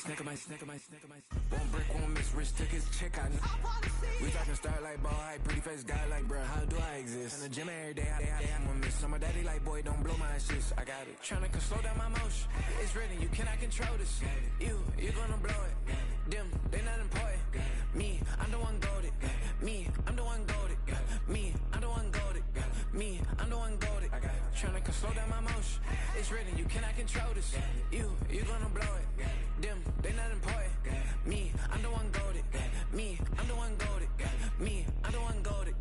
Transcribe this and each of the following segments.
One brick, one miss, rich took his chick, I know. We talking start like ball hype, pretty face guy like, bruh, how do I exist? In the gym every day, I'm gonna miss. So my daddy like, boy, don't blow my assist. I got it. Tryna slow down my motion. It's written, you cannot control this. You gonna blow it. Them, they not important. Me, I'm the one goated. Me, I'm the one goated. Me, I'm the one goated. Me, I'm the one goated. I got it. Tryna slow down my motion. It's written, you cannot control this. You gonna blow it. Them, they not important. Me, I'm the one goated. Me, I'm the one goated. Me, I'm the one goated.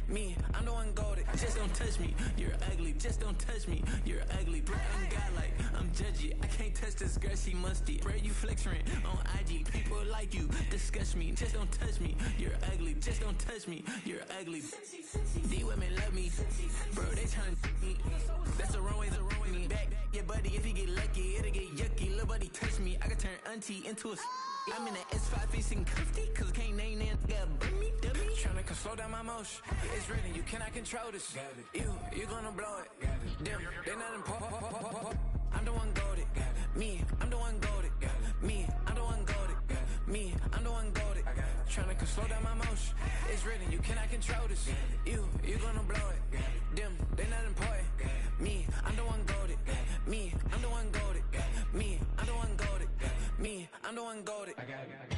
Me, I'm the one goated. Just don't touch me, you're ugly. Just don't touch me, you're ugly. Bro, I'm godlike, I'm judgy. I can't touch this girl, she musty. Bro, you flexing on IG. People like you, disgust me. Just don't touch me, you're ugly. Just don't touch me, you're ugly. These women love me, bro, they tryna me. That's the wrong way, me back. Yeah, buddy, if you get lucky, it'll get yucky. Little buddy touch me, I can turn auntie into a I'm in the ps5 facing cuffy, cause I can't name that guy dummy. Tryna slow down my motion. It's written, you cannot control this. You gonna blow it. Them, they not important. I'm the one goated. Me, I'm the one goated. Me, I'm the one goated. Me, I'm the one goated. Tryna slow down my motion. It's written, you cannot control this. You gonna blow it. Them, they not important. Me, I'm the one goated. Me, I'm the one goated. Me, I'm the one goated. Me, I'm the one goated. I got it.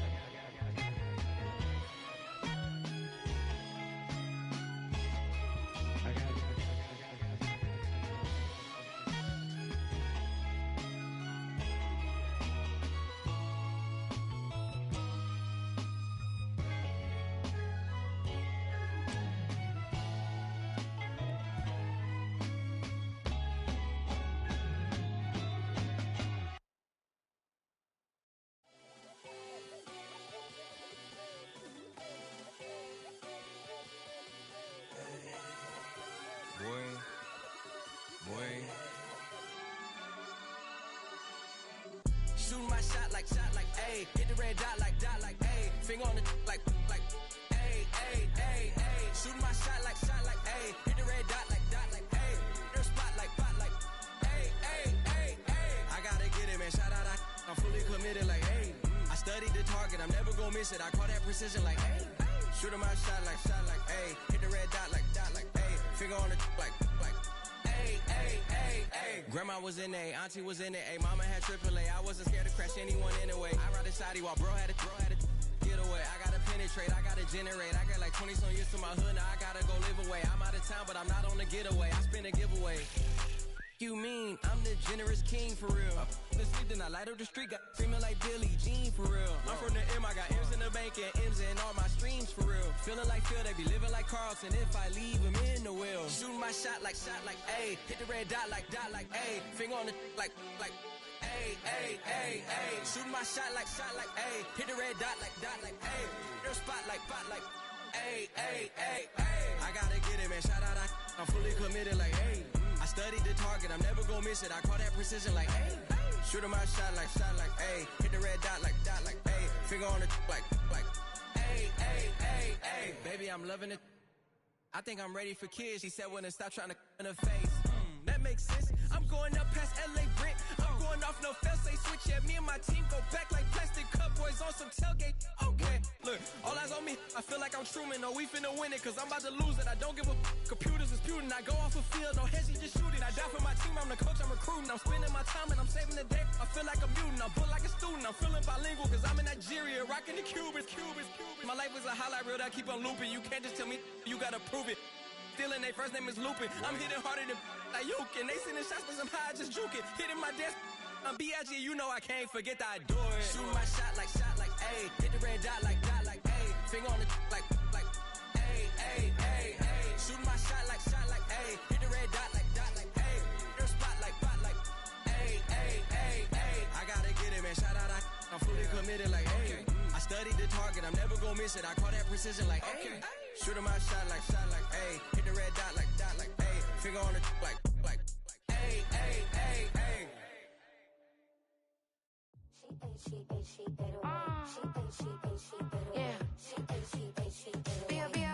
Shooting my shot like, ayy. Hit the red dot like, ayy. Finger on the like, ayy, ayy, ayy, ayy. Shooting my shot like, ayy. Hit the red dot like, ayy. Their spot like, ayy, ayy, ayy, ayy. I gotta get it, man. Shout out, I'm fully committed like, ayy. I studied the target, I'm never gonna miss it. I call that precision like, ayy. Shooting my shot like, ayy. Hit the red dot like, ayy. Finger on the like, ayy, ayy, ayy, ayy. Grandma was in A, auntie was in it, ayy. Mama had AAA, I wasn't scared to crash anyone anyway. I ride a side while bro had a get away. I gotta penetrate, I gotta generate. I got like 20 some years to my hood, now I gotta go live away. I'm out of town, but I'm not on the getaway. I spin a giveaway. You mean I'm the generous king for real? I the sleep, then I light up the street, got female like Billie Jean for real. I'm from the M, I got M's in the bank and M's in all my streams for real. Feeling like Phil, they be living like Carlton if I leave him in the wheel. Shooting my shot like, ayy. Hit the red dot like, ayy. Finger on the like, ayy, ayy, ayy, ayy. Shooting my shot like, ayy. Hit the red dot like, ayy. Their spot like, ayy, ayy, ayy, ayy. I gotta get it, man. Shout out, I'm fully committed like, ayy. I studied the target, I'm never gonna miss it. I call that precision like, ayy. Shooting my shot like, ayy. Hit the red dot like, ayy. Finger on the like, ayy, ayy, ayy, ayy. Baby, I'm loving it. I think I'm ready for kids. She said when to stop trying to in her face. That makes sense. I'm going up past LA Brent. I'm going off no fail, say switch. Yeah, me and my team go back like plastic cup boys on some tailgate. Okay, look, all eyes on me. I feel like I'm Truman. No, we finna win it, cause I'm about to lose it. I don't give a computers is putin'. I go off a field, no heads, just shooting. I die for my team, I'm the coach, I'm recruiting. I'm spending my time and I'm saving the day. I feel like a mutant, I'm built like a student. I'm feeling bilingual, cause I'm in Nigeria, rocking the Cubans. My life is a highlight reel that I keep on looping. You can't just tell me, you gotta prove it. Stealing, they first name is Lupin. I'm hitting harder than like Yukin. They sending shots, but somehow I just juke it. Hitting my desk, I'm B.I.G. You know I can't forget that I do it. Shooting my shot like, ayy. Hit the red dot like, ayy. Finger on the like, ayy, ayy, ayy, ayy. Shooting my shot like, ayy. Hit the red dot like, ayy. Their spot like, ayy, ayy, ayy, ayy. I gotta get it, man. Shout out, I'm fully committed like, ayy. I studied the target, I'm never gonna miss it. I call that precision like, ayy. Shooting my shot like, ayy. Hit the red dot like, ayy. Finger on the like, ayy, ayy, ayy, ayy. She ate, she ate, she ate away. She ate, she ate, she ate away. Yeah. She ate, she ate, she ate away.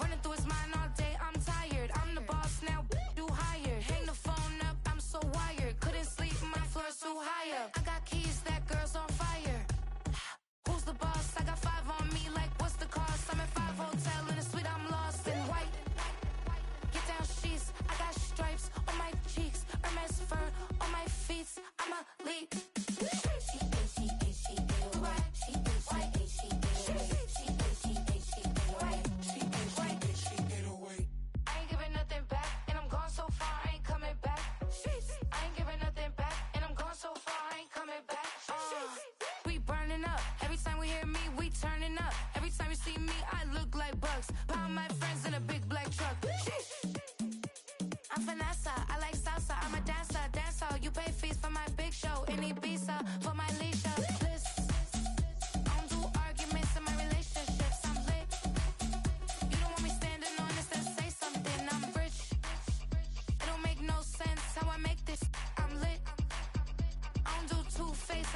Running through his mind all day, I'm tired. I'm the boss now, do higher. Hang the phone up, I'm so wired. Couldn't sleep, my floor's too high up. I got keys that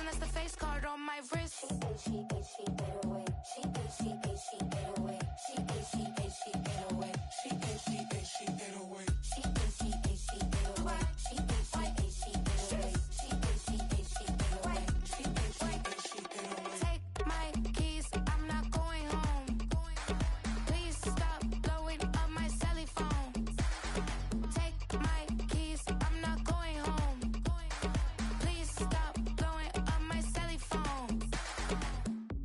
and that's the face card on my wrist. She 808. She 808. She 808. She 808. She 808. She 808. She 808. She 808. She 808. She 808. She 808. She 808. She 808. She 808. She 808. Take my keys, I'm not going home. Please stop blowing up my celly phone. Take my keys, I'm not going home. Please stop blowing up my celly phone.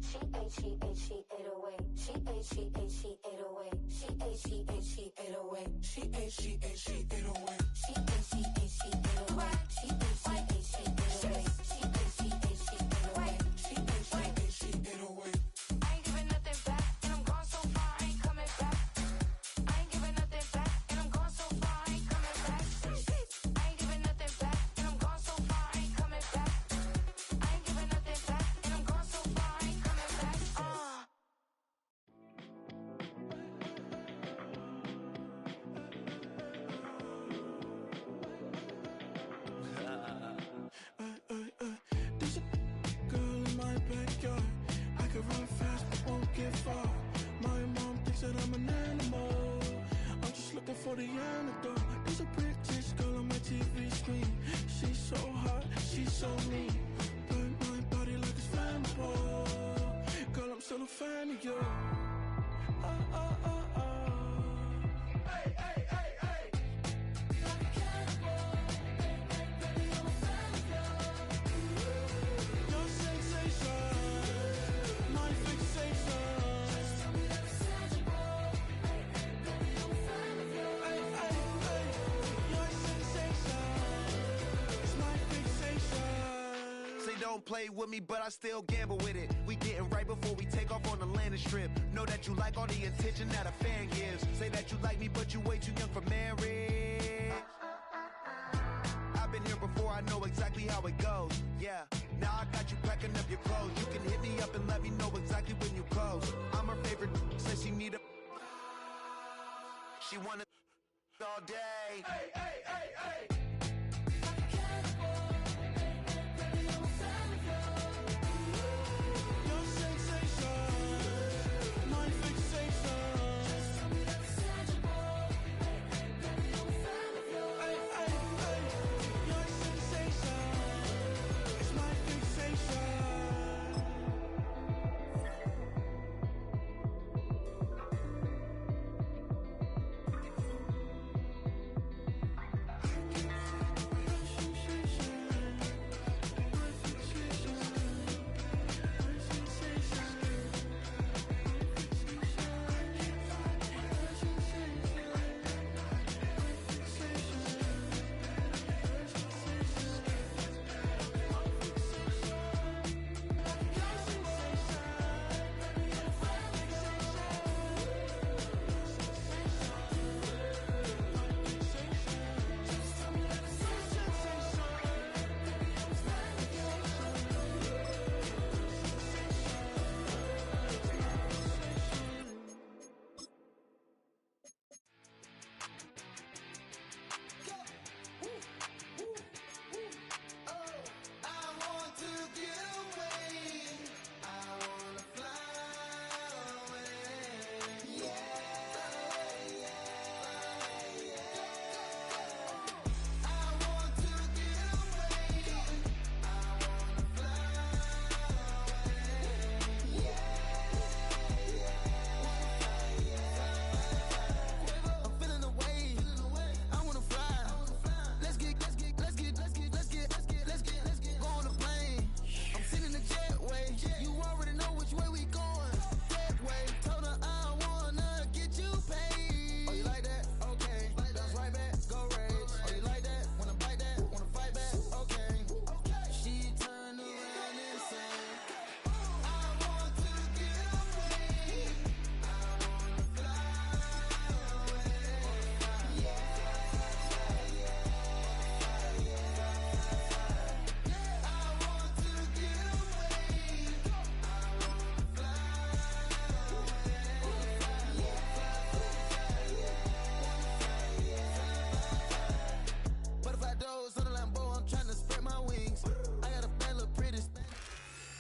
She 808. She 808. She 808. She 808. She 808. She 808. She 808. She 808. She 808. She 808. She 808. She 808. She 808. She 808. She 808. She 808. She 808. I ain't giving nothing back, and I'm gone so far, I ain't coming back. I ain't giving nothing back, and I'm gone so far, I ain't coming back. I ain't giving nothing back, and I'm gone so far, I ain't coming back. I ain't giving nothing back, and I'm gone so far, I ain't coming back. There's a girl in my backyard. I could run fast but won't get far. My mom thinks that I'm an animal. I'm just looking for the antidote. There's a British girl on my TV screen. She's so hot, she's so mean. Burn my body like it's flammable. Girl, I'm still a fan of you. Hey, hey, hey, hey. Like a cannibal. Baby, I'm a fan of you. Your sensation, my fixation. Just tell me that it's tangible. Hey, hey, baby, I'm a fan of you. Hey, hey, hey. Your sensation is my fixation. Say don't play with me, but I still gamble with it. We getting right before we take off on the landing strip. Know that you like all the attention that a fan gives. Say that you like me, but you way too young for marriage. I've been here before, I know exactly how it goes. Yeah, now I got you packing up your clothes. You can hit me up and let me know exactly when you close. I'm her favorite, says she need a. She wanna all day. Hey, hey, hey, hey. Like a cannibal. Baby, I'm a fan of you. Your sensation, my fixation. Just tell me that it's tangible. Hey, hey, baby, I'm a fan of you. Hey, hey, hey. Your sensation is my fixation.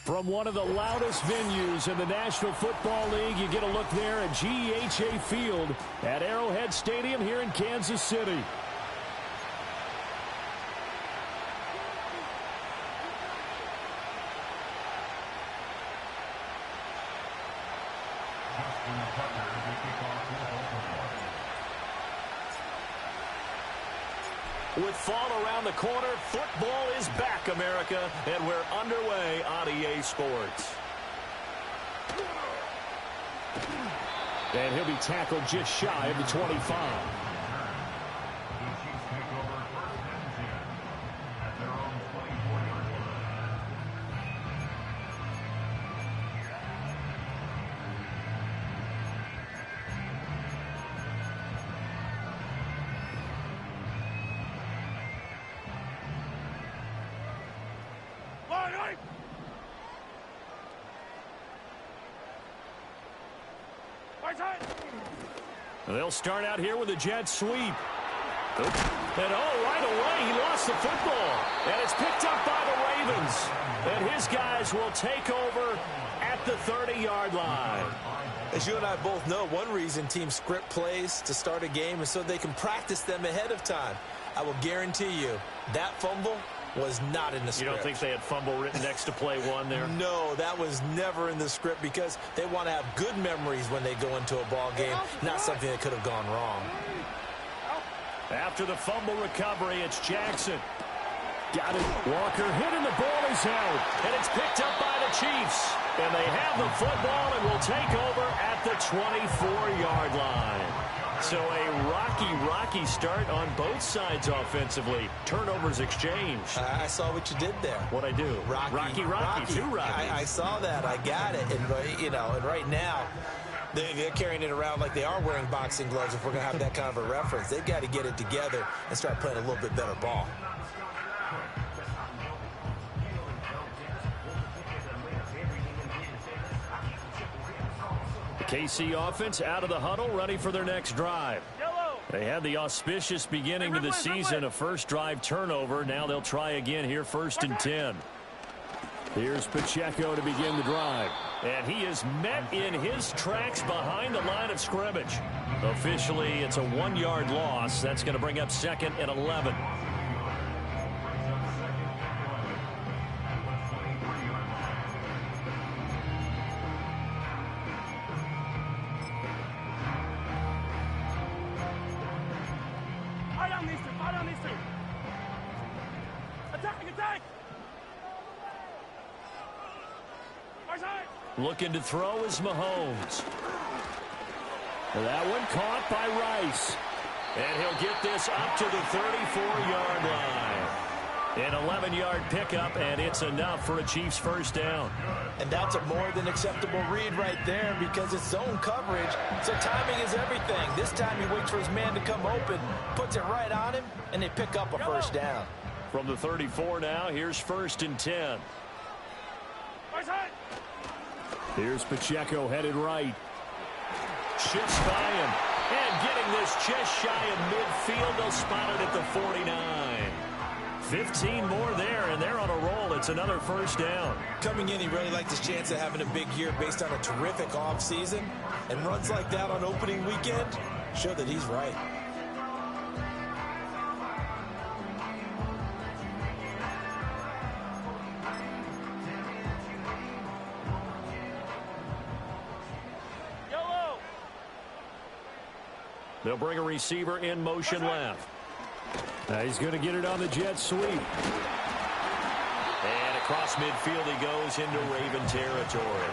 From one of the loudest venues in the National Football League, you get a look there at GEHA Field at Arrowhead Stadium here in Kansas City. With fall around the corner, football is back, America, and we're underway on EA Sports. And he'll be tackled just shy of the 25. They'll start out here with a jet sweep. And right away, he lost the football. And it's picked up by the Ravens. And his guys will take over at the 30-yard line. As you and I both know, one reason teams script plays to start a game is so they can practice them ahead of time. I will guarantee you that fumble was not in the script. You don't think they had fumble written next to play one there? No, that was never in the script because they want to have good memories when they go into a ball game, not something that could have gone wrong. After the fumble recovery, it's Jackson. Got it. Walker hit and the ball is out. And it's picked up by the Chiefs. And they have the football and will take over at the 24-yard line. So a rocky start on both sides offensively. Turnovers exchanged. I saw what you did there. What'd I do? Rocky. Two Rockies. I saw that. I got it. And, you know, and right now, they're carrying it around like they are wearing boxing gloves if we're going to have that kind of a reference. They've got to get it together and start playing a little bit better ball. KC offense out of the huddle, ready for their next drive. They had the auspicious beginning to the season, a first drive turnover. Now they'll try again here, 1st and 10. Here's Pacheco to begin the drive. And he is met in his tracks behind the line of scrimmage. Officially, it's a 1-yard loss. That's going to bring up 2nd and 11. Looking to throw is Mahomes. That one caught by Rice. And he'll get this up to the 34-yard line. An 11-yard pickup, and it's enough for a Chiefs first down. And that's a more than acceptable read right there because it's zone coverage, so timing is everything. This time he waits for his man to come open, puts it right on him, and they pick up a first down. From the 34 now, here's 1st and 10. Here's Pacheco headed right. Shifts by him. And getting this just shy of midfield. They'll spot it at the 49. 15 more there, and they're on a roll. It's another first down. Coming in, he really liked his chance of having a big year based on a terrific offseason. And runs like that on opening weekend show that he's right. They'll bring a receiver in motion left. Now he's going to get it on the jet sweep. And across midfield he goes into Raven territory.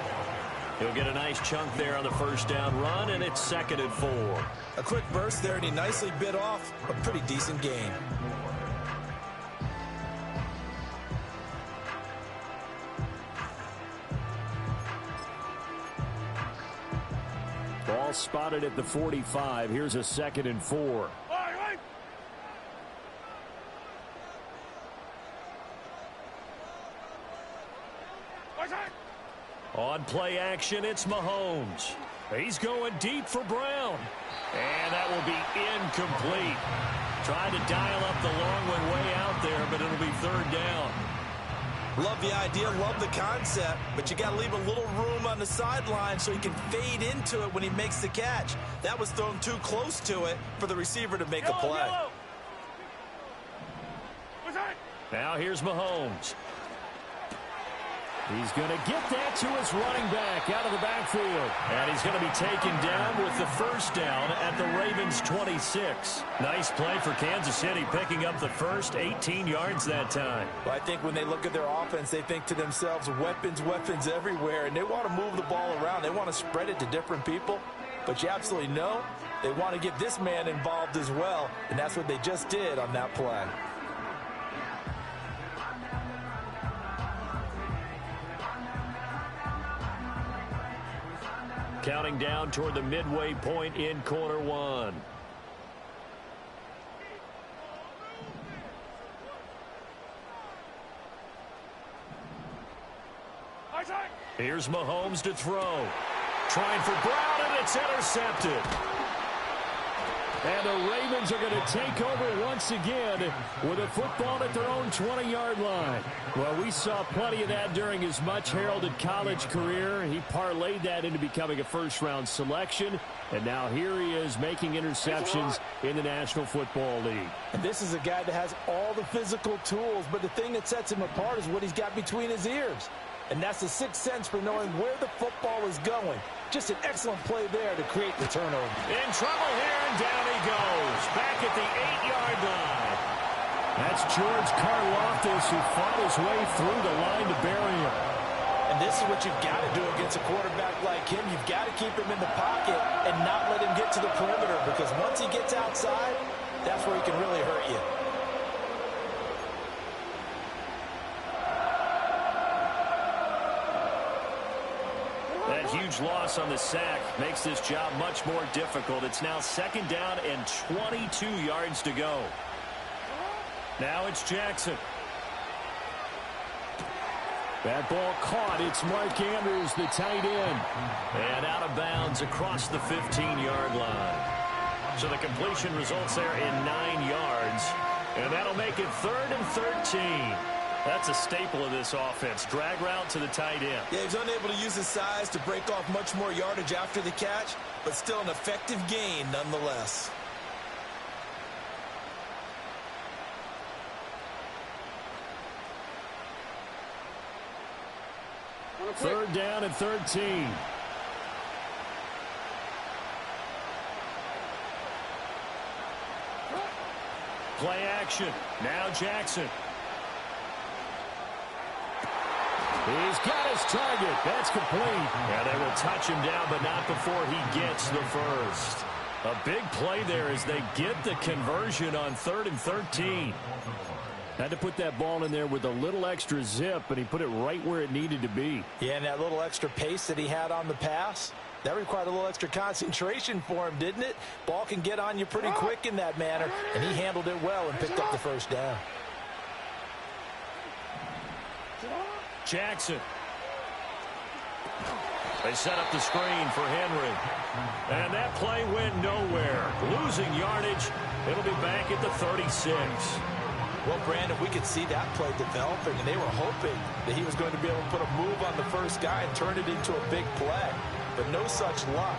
He'll get a nice chunk there on the first down run, and it's 2nd and 4. A quick burst there, and he nicely bit off a pretty decent gain. Ball spotted at the 45. Here's a 2nd and 4. On play action, it's Mahomes. He's going deep for Brown. And that will be incomplete. Trying to dial up the long one way out there, but it'll be 3rd down. Love the idea, love the concept, but you got to leave a little room on the sideline so he can fade into it when he makes the catch. That was thrown too close to it for the receiver to make a play. Now here's Mahomes. He's going to get that to his running back out of the backfield. And he's going to be taken down with the first down at the Ravens' 26. Nice play for Kansas City, picking up the first 18 yards that time. Well, I think when they look at their offense, they think to themselves, weapons, weapons everywhere. And they want to move the ball around. They want to spread it to different people. But you absolutely know they want to get this man involved as well. And that's what they just did on that play. Counting down toward the midway point in quarter one. Here's Mahomes to throw. Trying for Brown, and it's intercepted. And the Ravens are going to take over once again with a football at their own 20-yard line. Well, we saw plenty of that during his much-heralded college career. He parlayed that into becoming a first-round selection. And now here he is making interceptions in the National Football League. And this is a guy that has all the physical tools, but the thing that sets him apart is what he's got between his ears. And that's the sixth sense for knowing where the football is going. Just an excellent play there to create the turnover. In trouble here, and down he goes. Back at the 8-yard line. That's George Karlaftis, who fought his way through the line to bury him. And this is what you've got to do against a quarterback like him. You've got to keep him in the pocket and not let him get to the perimeter, because once he gets outside, that's where he can really hurt you. That huge loss on the sack makes this job much more difficult. It's now second down and 22 yards to go. Now it's Jackson. That ball caught. It's Mark Andrews, the tight end. And out of bounds across the 15-yard line. So the completion results there in 9 yards. And that'll make it 3rd and 13. That's a staple of this offense. Drag route to the tight end. Yeah, he's unable to use his size to break off much more yardage after the catch, but still an effective gain nonetheless. Third down and 13. Play action. Now Jackson. He's got his target. That's complete. And they will touch him down, but not before he gets the first. A big play there as they get the conversion on 3rd and 13. Had to put that ball in there with a little extra zip, and he put it right where it needed to be. Yeah, and that little extra pace that he had on the pass, that required a little extra concentration for him, didn't it? Ball can get on you pretty quick in that manner, and he handled it well and picked up the first down. Jackson. They set up the screen for Henry. And that play went nowhere. Losing yardage. It'll be back at the 36. Well, Brandon, we could see that play developing, and they were hoping that he was going to be able to put a move on the first guy and turn it into a big play. But no such luck.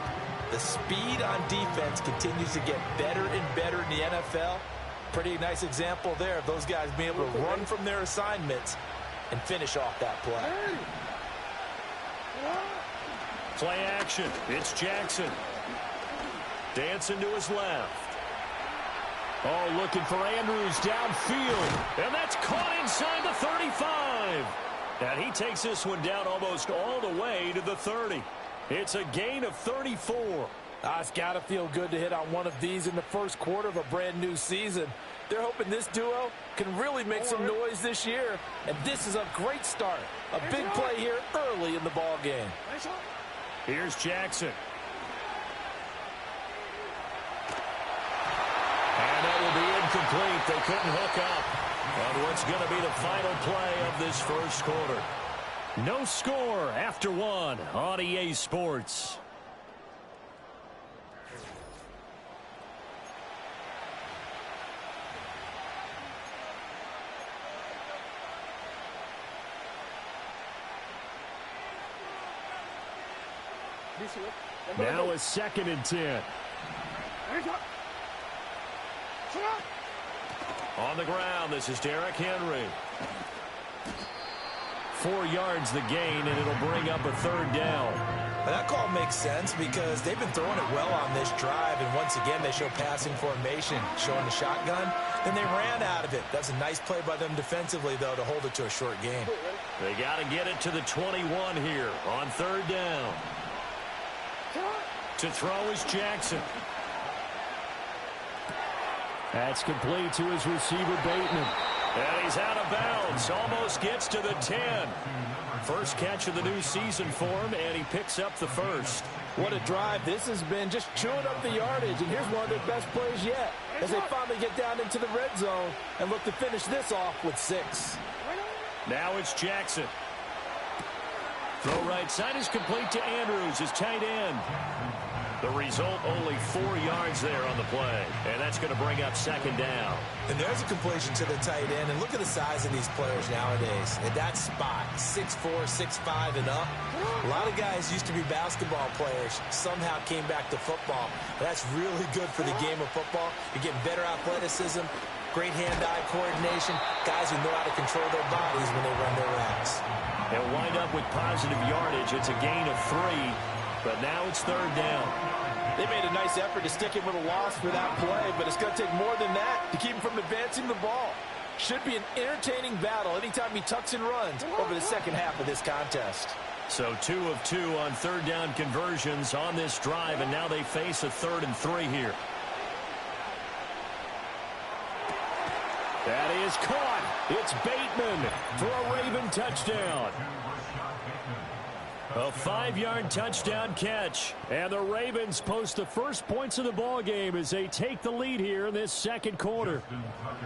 The speed on defense continues to get better and better in the NFL. Pretty nice example there of those guys being able to run from their assignments and finish off that play. Play action. It's Jackson. Dancing to his left. Oh, looking for Andrews downfield. And that's caught inside the 35. And he takes this one down almost all the way to the 30. It's a gain of 34. It's got to feel good to hit on one of these in the first quarter of a brand new season. They're hoping this duo can really make some noise this year. And this is a great start. A big play here early in the ball game. Here's Jackson. And that will be incomplete. They couldn't hook up on what's going to be the final play of this first quarter. No score after one on EA Sports. Now a 2nd and 10. On the ground, this is Derrick Henry. 4 yards the gain, and it'll bring up a 3rd down. And that call makes sense because they've been throwing it well on this drive, and once again they show passing formation, showing the shotgun. Then they ran out of it. That's a nice play by them defensively, though, to hold it to a short game. They got to get it to the 21 here on 3rd down. To throw is Jackson. That's complete to his receiver, Bateman. And he's out of bounds. Almost gets to the 10. First catch of the new season for him, and he picks up the 1st. What a drive this has been, just chewing up the yardage, and here's one of their best plays yet as they finally get down into the red zone and look to finish this off with 6. Now it's Jackson. Throw right side is complete to Andrews, his tight end. The result, only 4 yards there on the play, and that's going to bring up 2nd down. And there's a completion to the tight end, and look at the size of these players nowadays. At that spot, 6'4", 6'5", and up. A lot of guys used to be basketball players, somehow came back to football. That's really good for the game of football. You're getting better athleticism, great hand-eye coordination, guys who know how to control their bodies when they run their routes. They'll wind up with positive yardage. It's a gain of 3, but now it's 3rd down. They made a nice effort to stick him with a loss for that play, but it's going to take more than that to keep him from advancing the ball. Should be an entertaining battle anytime he tucks and runs over the second half of this contest. So 2 of 2 on 3rd down conversions on this drive, and now they face a 3rd and 3 here. That is caught. It's Bateman for a Raven touchdown. A 5-yard touchdown catch. And the Ravens post the first points of the ball game as they take the lead here in this 2nd quarter.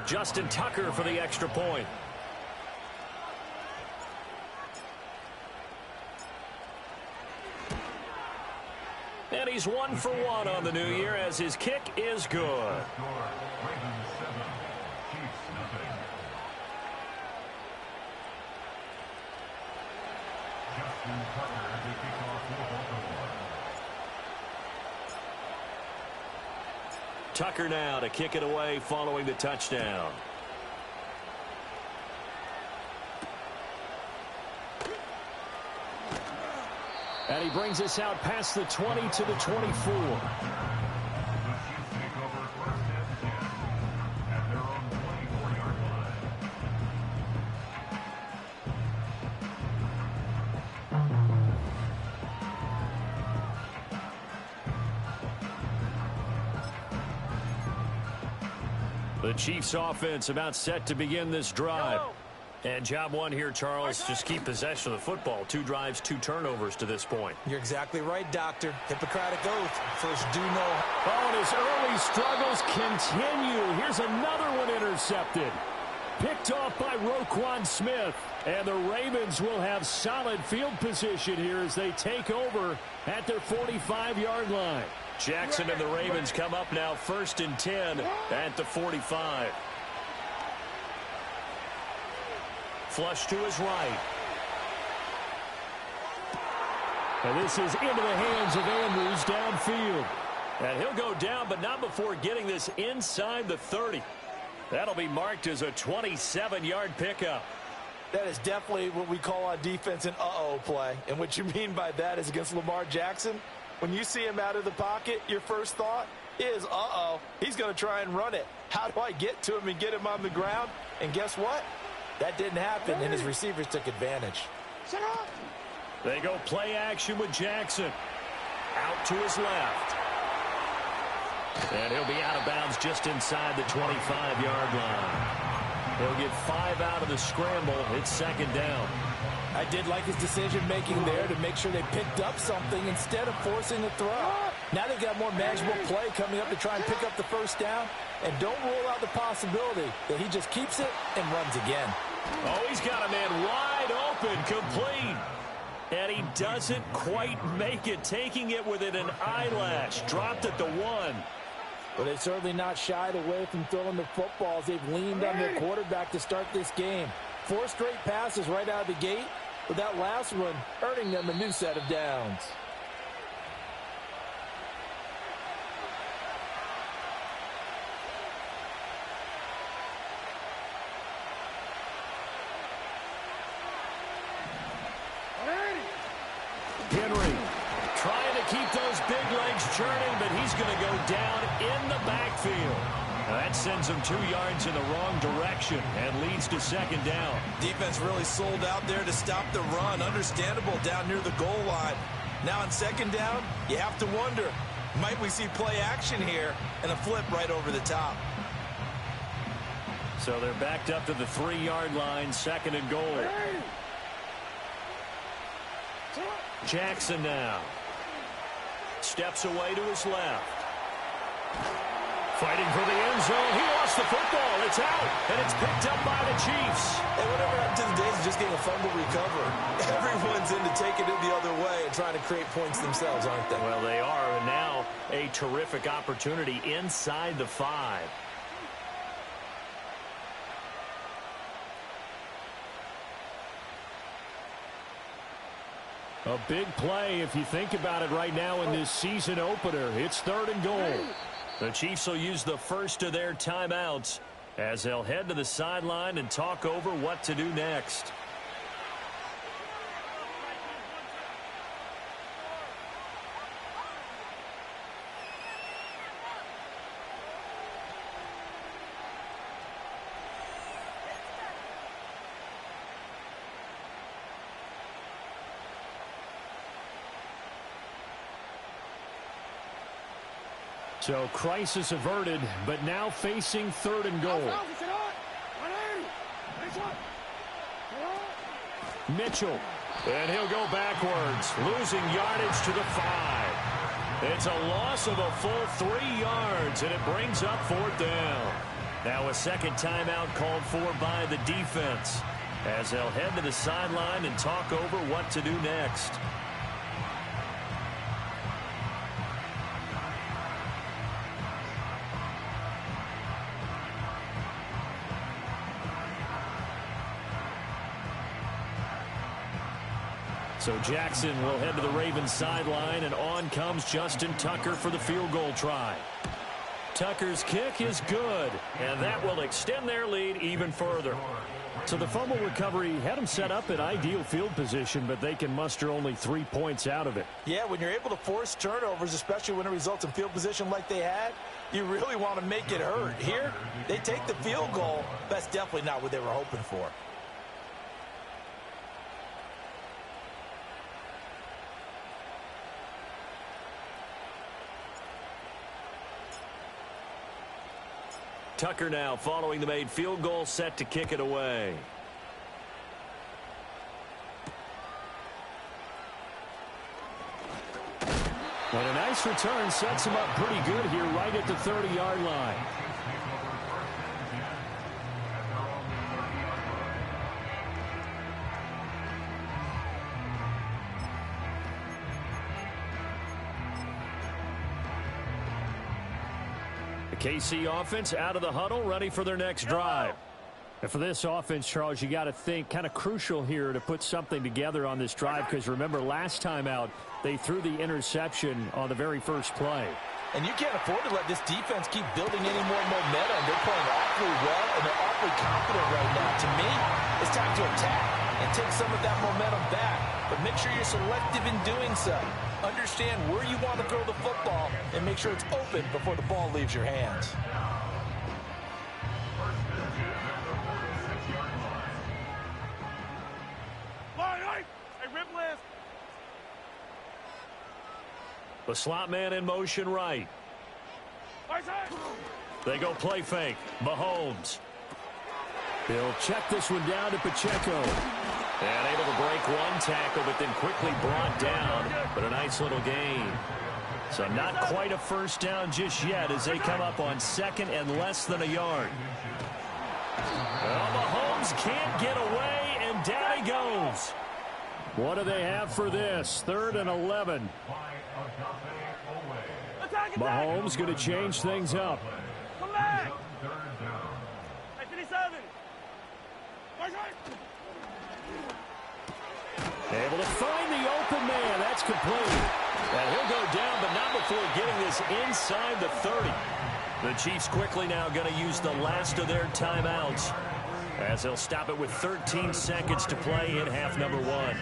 Justin Tucker for the extra point. And he's 1 for 1 on the new year as his kick is good. Tucker now to kick it away following the touchdown. And he brings us out past the 20 to the 24. The Chiefs offense about set to begin this drive. And job 1 here, Charles, just keep possession of the football. 2 drives, 2 turnovers to this point. You're exactly right, Doctor. Hippocratic oath. First do no. Oh, and his early struggles continue. Here's another one intercepted. Picked off by Roquan Smith. And the Ravens will have solid field position here as they take over at their 45-yard line. Jackson and the Ravens come up now 1st and 10 at the 45. Flush to his right. And this is into the hands of Andrews downfield. And he'll go down, but not before getting this inside the 30. That'll be marked as a 27-yard pickup. That is definitely what we call on defense an uh-oh play. And what you mean by that is against Lamar Jackson, when you see him out of the pocket, your first thought is, uh-oh, he's going to try and run it. How do I get to him and get him on the ground? And guess what? That didn't happen, and his receivers took advantage. They go play action with Jackson. Out to his left. And he'll be out of bounds just inside the 25-yard line. He'll get 5 out of the scramble. It's 2nd down. I did like his decision-making there to make sure they picked up something instead of forcing a throw. Now they've got more manageable play coming up to try and pick up the first down. And don't rule out the possibility that he just keeps it and runs again. Oh, he's got a man wide open, complete. And he doesn't quite make it, taking it within an eyelash. Dropped at the 1. But they've certainly not shied away from throwing the footballs. They've leaned on their quarterback to start this game. 4 straight passes right out of the gate, with that last one earning them a new set of downs. keep those big legs churning, but he's going to go down in the backfield. That sends him 2 yards in the wrong direction and leads to second down. Defense really sold out there to stop the run. Understandable down near the goal line. Now on second down, you have to wonder, might we see play action here and a flip right over the top? So they're backed up to the 3-yard line, second and goal. Jackson now steps away to his left. Fighting for the end zone. He lost the football. It's out, and it's picked up by the Chiefs. Hey, whatever happened to the days of just getting a fumble recover? Everyone's into taking it the other way and trying to create points themselves, aren't they? Well, they are, and now a terrific opportunity inside the 5. A big play if you think about it right now in this season opener. It's third and goal. The Chiefs will use the first of their timeouts as they'll head to the sideline and talk over what to do next. So crisis averted, but now facing third and goal. Mitchell, and he'll go backwards, losing yardage to the 5. It's a loss of a full 3 yards, and it brings up fourth down. Now a second timeout called for by the defense as they'll head to the sideline and talk over what to do next. So Jackson will head to the Ravens sideline, and on comes Justin Tucker for the field goal try. Tucker's kick is good, and that will extend their lead even further. So the fumble recovery had them set up in ideal field position, but they can muster only 3 points out of it. Yeah, when you're able to force turnovers, especially when it results in field position like they had, you really want to make it hurt. Here, they take the field goal. That's definitely not what they were hoping for. Tucker now following the made field goal, set to kick it away. But a nice return sets him up pretty good here right at the 30-yard line. KC offense out of the huddle, ready for their next drive. And for this offense, Charles, you got to think kind of crucial here to put something together on this drive, because remember last time out they threw the interception on the very first play. And you can't afford to let this defense keep building any more momentum. They're playing awfully well, and they're awfully confident right now. To me, it's time to attack and take some of that momentum back. But make sure you're selective in doing so. Understand where you want to throw the football and make sure it's open before the ball leaves your hands. The slot man in motion right. They go play fake. Mahomes. He'll check this one down to Pacheco. And able to break one tackle, but then quickly brought down. But a nice little gain. So not quite a first down just yet as they come up on second and less than a yard. Well, Mahomes can't get away, and down he goes. What do they have for this? 3rd and 11. Mahomes going to change things up. Come back. Able to find the open man. That's complete. And he'll go down, but not before getting this inside the 30. The Chiefs quickly now going to use the last of their timeouts as they'll stop it with 13 seconds to play in half number 1.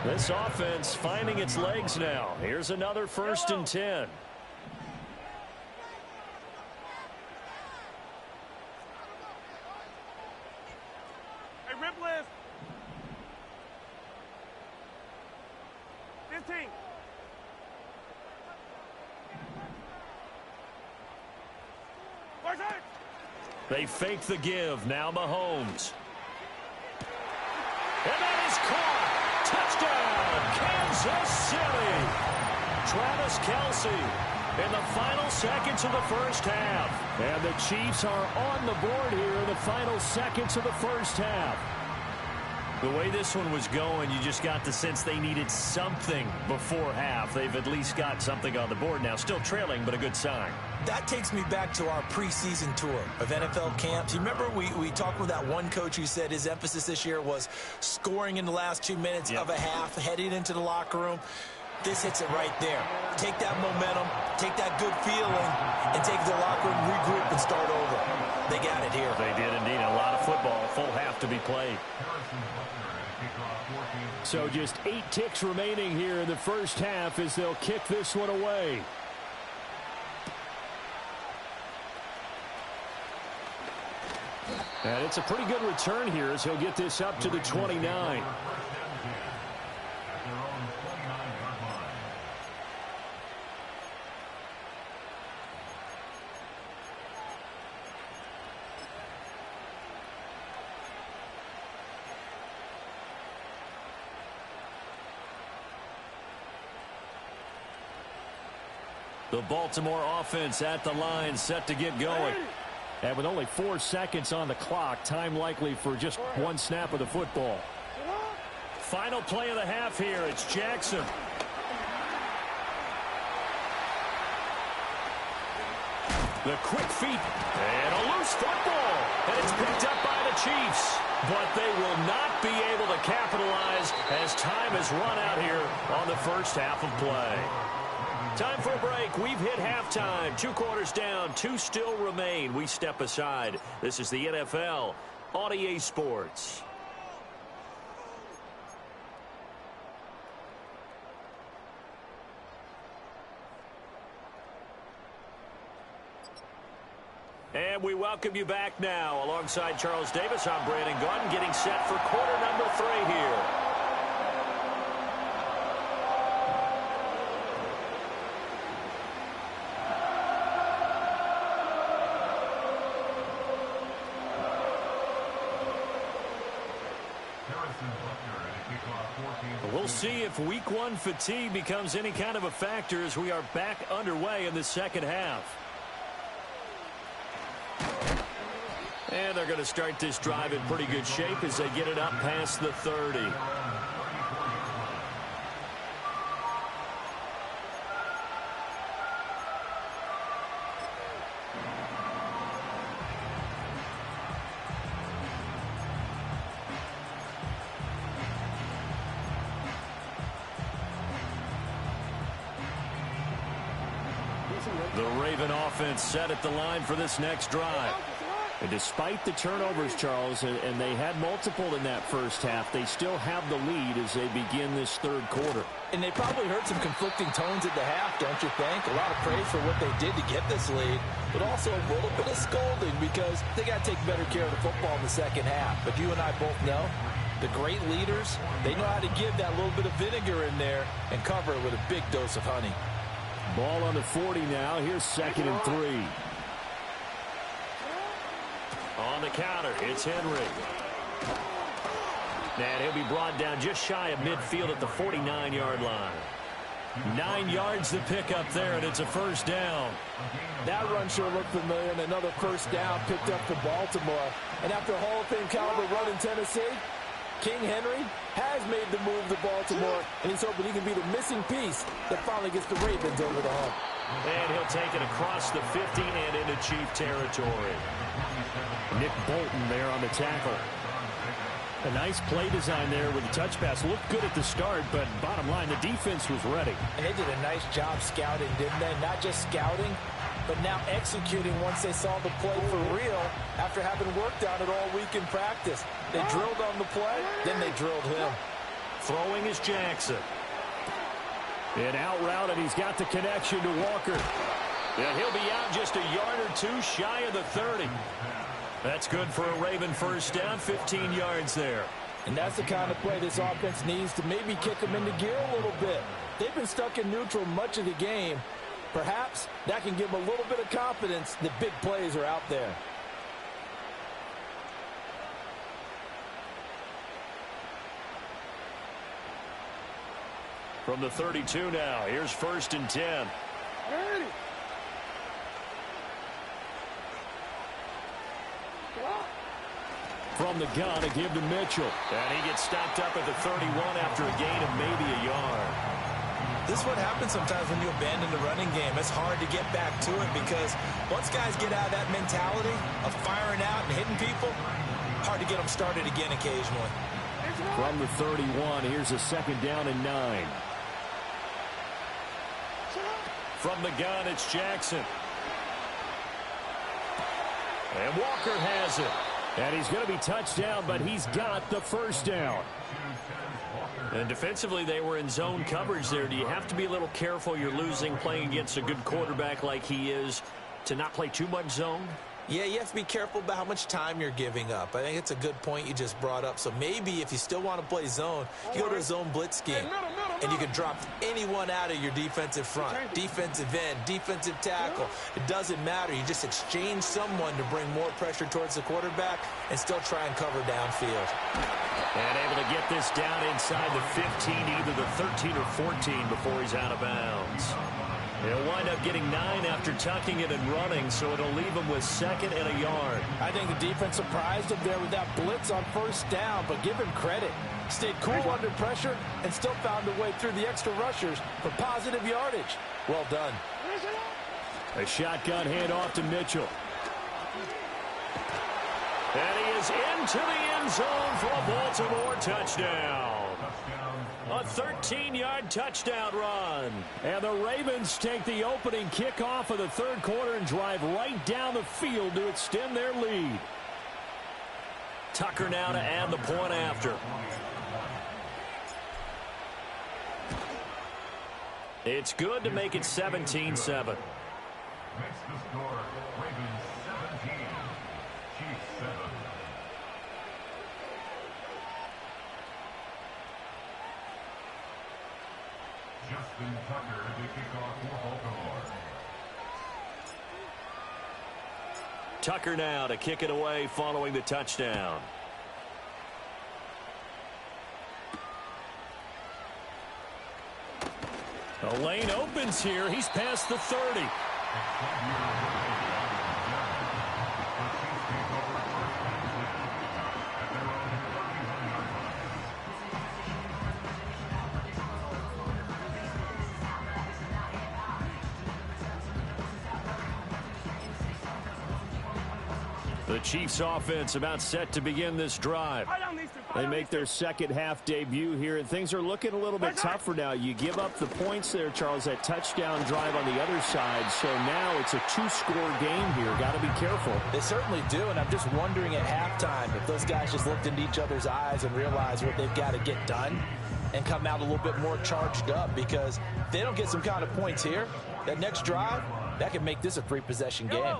This offense finding its legs now. Here's another 1st and 10. Hey, rip list. 15. They fake the give. Now Mahomes. And that is caught. Touchdown, Kansas City. Travis Kelce in the final seconds of the first half. And the Chiefs are on the board here in the final seconds of the first half. The way this one was going, you just got the sense they needed something before half. They've at least got something on the board now. Still trailing, but a good sign. That takes me back to our preseason tour of NFL camps. You remember we talked with that one coach who said his emphasis this year was scoring in the last 2 minutes of a half, heading into the locker room. This hits it right there. Take that momentum, take that good feeling, and take the locker room, regroup, and start over. They got it here. They did indeed. A lot of football, full half to be played. So just 8 ticks remaining here in the first half as they'll kick this one away. And it's a pretty good return here as he'll get this up to the 29. The Baltimore offense at the line, set to get going. And with only 4 seconds on the clock, time likely for just one snap of the football. Final play of the half here. It's Jackson. The quick feet. And a loose football. And it's picked up by the Chiefs. But they will not be able to capitalize as time has run out here on the first half of play. Time for a break. We've hit halftime. 2 quarters down. 2 still remain. We step aside. This is the NFL on EA Sports. And we welcome you back now. Alongside Charles Davis, I'm Brandon Gaudin, getting set for quarter number 3 here. We'll see if week 1 fatigue becomes any kind of a factor as we are back underway in the second half. And they're going to start this drive in pretty good shape as they get it up past the 30. The Raven offense set at the line for this next drive. And despite the turnovers, Charles, and they had multiple in that first half, they still have the lead as they begin this third quarter. And they probably heard some conflicting tones at the half, don't you think? A lot of praise for what they did to get this lead, but also a little bit of scolding because they got to take better care of the football in the second half. But you and I both know the great leaders, they know how to give that little bit of vinegar in there and cover it with a big dose of honey. Ball on the 40 now. Here's 2nd and 3. On the counter, it's Henry. And he'll be brought down just shy of midfield at the 49-yard line. 9 yards to pick up there, and it's a first down. That run sure looked familiar, and another first down picked up for Baltimore. And after a Hall of Fame caliber run in Tennessee, King Henry has made the move to Baltimore, and he's hoping he can be the missing piece that finally gets the Ravens over the hump. And he'll take it across the 50 and into Chief territory. Nick Bolton there on the tackle. A nice play design there with the touch pass. Looked good at the start, but bottom line, the defense was ready. And they did a nice job scouting, didn't they? Not just scouting, but now executing once they saw the play for real after having worked on it all week in practice. They drilled on the play, then they drilled him. Throwing is Jackson. An out route, and he's got the connection to Walker. And he'll be out just a yard or two shy of the 30. That's good for a Raven first down, 15 yards there. And that's the kind of play this offense needs to maybe kick them into gear a little bit. They've been stuck in neutral much of the game. Perhaps that can give them a little bit of confidence that big plays are out there. From the 32 now, here's 1st and 10. From the gun, a give to Mitchell. And he gets stopped up at the 31 after a gain of maybe a yard. This is what happens sometimes when you abandon the running game. It's hard to get back to it because once guys get out of that mentality of firing out and hitting people, hard to get them started again occasionally. From the 31, here's a 2nd down and 9. From the gun, it's Jackson. And Walker has it. And he's going to be touched down, but he's got the first down. And defensively, they were in zone coverage there. Do you have to be a little careful? You're losing playing against a good quarterback like he is to not play too much zone? Yeah, you have to be careful about how much time you're giving up. I think it's a good point you just brought up. So maybe if you still want to play zone, you go to a zone blitz scheme. And you can drop anyone out of your defensive front, defensive end, defensive tackle. It doesn't matter. You just exchange someone to bring more pressure towards the quarterback and still try and cover downfield. And able to get this down inside the 15, either the 13 or 14 before he's out of bounds. He'll wind up getting 9 after tucking it and running, so it'll leave him with 2nd and a yard. I think the defense surprised him there with that blitz on 1st down, but give him credit. Stayed cool under pressure and still found a way through the extra rushers for positive yardage. Well done. A shotgun handoff to Mitchell. And he is into the end zone for a Baltimore touchdown. A 13-yard touchdown run. And the Ravens take the opening kickoff of the 3rd quarter and drive right down the field to extend their lead. Tucker now to add the point after. It's good to make it 17-7. Makes the score Ravens 17, Chiefs 7. Justin Tucker to kick off for Baltimore. Tucker now to kick it away following the touchdown. The lane opens here. He's past the 30. The Chiefs offense about set to begin this drive. They make their 2nd half debut here, and things are looking a little bit tougher now. You give up the points there, Charles, that touchdown drive on the other side. So now it's a 2-score game here. Got to be careful. They certainly do, and I'm just wondering at halftime if those guys just looked into each other's eyes and realized what they've got to get done and come out a little bit more charged up, because if they don't get some kind of points here, that next drive, that can make this a 3-possession game.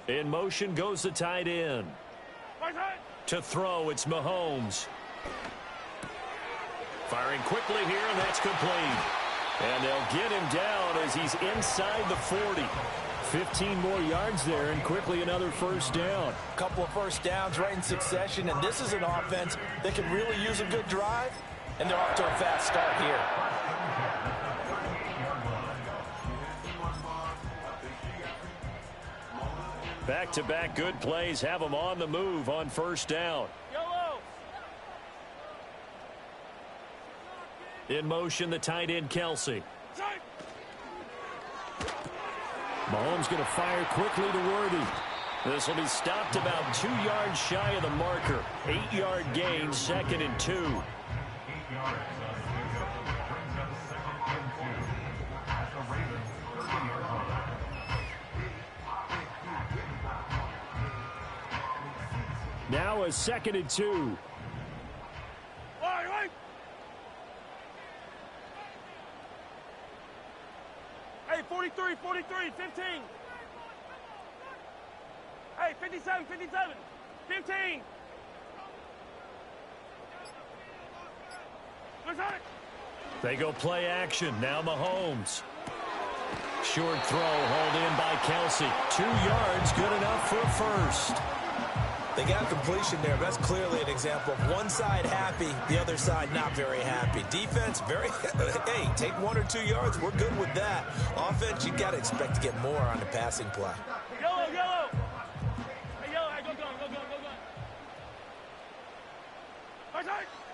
In motion goes the tight end. To throw, it's Mahomes. Firing quickly here, and that's complete. And they'll get him down as he's inside the 40. 15 more yards there, and quickly another first down. A couple of first downs right in succession, and this is an offense that can really use a good drive, and they're off to a fast start here. Back-to-back good plays have them on the move on first down. In motion, the tight end, Kelsey. Mahomes going to fire quickly to Worthy. This will be stopped about 2 yards shy of the marker. 8-yard gain, 2nd and 2. 8 yards. Brings up 2nd and 2. At the Ravens 30-yard line. Now a 2nd and 2. Right. Hey, 43, 15. Hey, 57, 15. They go play action. Now Mahomes. Short throw hauled in by Kelsey. 2 yards, good enough for a first. They got completion there. That's clearly an example of one side happy, the other side not very happy. Defense, hey, take 1 or 2 yards. We're good with that. Offense, you got to expect to get more on the passing play. Yellow. Hey, yellow. Hey, go.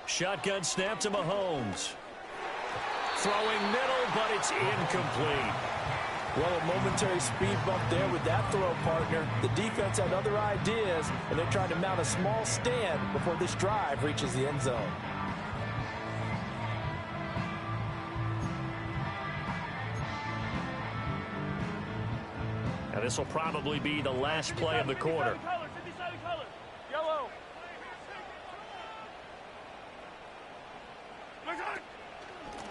Shotgun snap to Mahomes. Throwing middle, but it's incomplete. Well, a momentary speed bump there with that throw, partner. The defense had other ideas, and they're trying to mount a small stand before this drive reaches the end zone. Now this will probably be the last play of the quarter. 57 colors. Yellow.